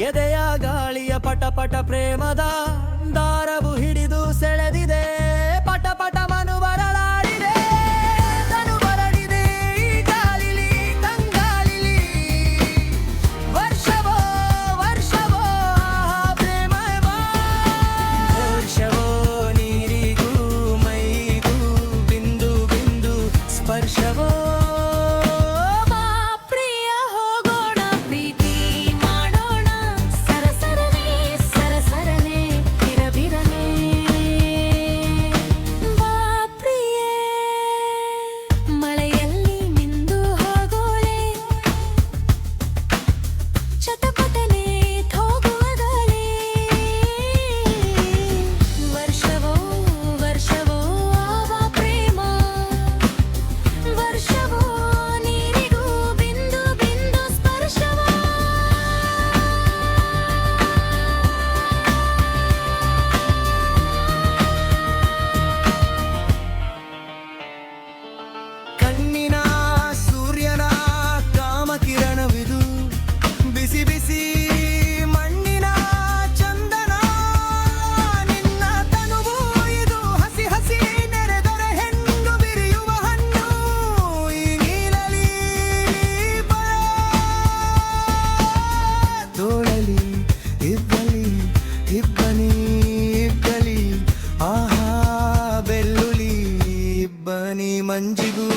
ಎದೆಯ ಗಾಳಿಯ ಪಟ ಪಟ ಪ್ರೇಮದ ದಾರವು ಹಿಡಿದು ಸೆಳೆದಿದೆ. ಪಟ ಪಟ ಮನು ಬರಲಾಡಿದೆ, ತನು ಬರಡಿದೆ ಈ ಗಾಳಿಲಿ ತಂಗಾಳಿಲಿ. ವರ್ಷವೋ ವರ್ಷವೋ ಪ್ರೇಮವ, ವರ್ಷವೋ ನೀರಿಗೂ ಮೈಗೂ ಬಿಂದು ಬಿಂದು ಸ್ಪರ್ಶವೋ. ಕಣ್ಣಿನ ಸೂರ್ಯನ ಕಾಮಕಿರಣವಿದು, ಬಿಸಿ ಬಿಸಿ ಮಣ್ಣಿನ ಚಂದನ. ನಿನ್ನ ತನುವು ಇದು ಹಸಿ ಹಸಿ ನೆರೆದರೆ ಹೆಣ್ಣು ಬಿರಿಯುವ ಹಣ್ಣು. ಈ ನೀಲಲಿ ತೋಳಲಿ ಇಬ್ಬಲಿ ಇಬ್ಬನಿ ಇಬ್ಬಲಿ. ಆಹಾ ಬೆಳ್ಳುಲಿ ಇಬ್ಬನಿ ಮಂಜಿಗೂ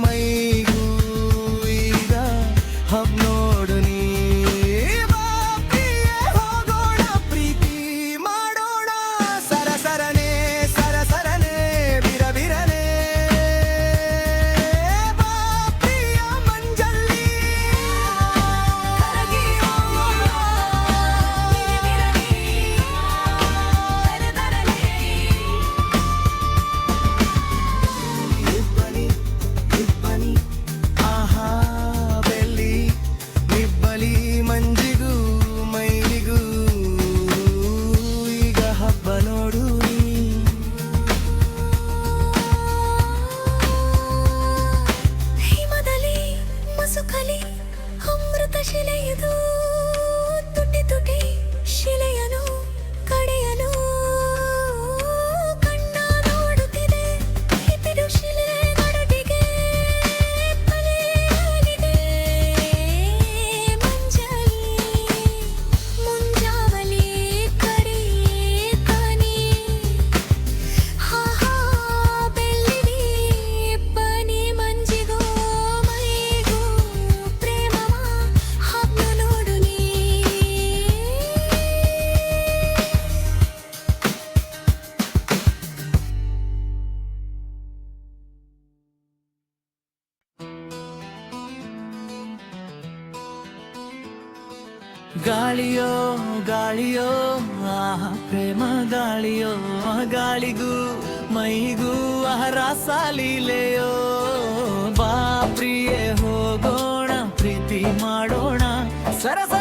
ಮೈಗೂ ಈಗ ಹಬ್ ನೋಡು ನೀ. ಹೋಗೋಣ ಪ್ರೀತಿ ಮಾಡೋಣ ಸರಸರನೆ ಸರಸರನೆ ಬಿರಬಿರನೆ. ಪ್ರಿಯ ಮಂಜಲ್ಲಿ ಕರಗಿ ಹೋಗೋಣ ಇಬ್ಬನಿ ಇಬ್ಬನಿ. ಆಹಾ ಬೆಳ್ಳಿ ನಿಬ್ಬಲಿ ಮಂಜಿಗೂ ಮೈಲಿಗೂ ಈಗ ಹಬ್ಬ ನೋಡು ನೀ. ಹಿಮದಲ್ಲಿ ಮುಸುಕಲಿ ಅಮೃತ ಶಿಲೆಯಿದು, ತುಟಿ ತುಟಿ ಶಿಲೆಯನು ಕಡೆಯನು ಕಣ್ಣ ನೋಡುತ್ತಿದೆ. ಹಿಪಿಡು ಶಿಲೆ ನಡುಟಿಗೆ ಬಲಿಯಾಗಿದೆ. ಮಂಜಲಿ ಮುಂಜಾವಲಿ ಕರಿ ಕನಿ. ಹಾಹಾ ಬೆಳ್ಳಿಲಿ ಇಬ್ಬನಿ ಮಂಜಿಗೂ ಮೈಗೂ ಪ್ರೇಮವ ಹಬ್ಬ ನೋಡು ನೀ. ಗಾಳಿಯೋ ಗಾಳಿಯೋ ಆಹ ಪ್ರೇಮ ಗಾಳಿಯೋ. ಗಾಳಿಗೂ ಮೈಗೂ ರಾಸ ಲೀಲೆಯೋ. ಬಾ ಪ್ರಿಯೆ ಹೋಗೋಣ ಪ್ರೀತಿ ಮಾಡೋಣ ಸರಸ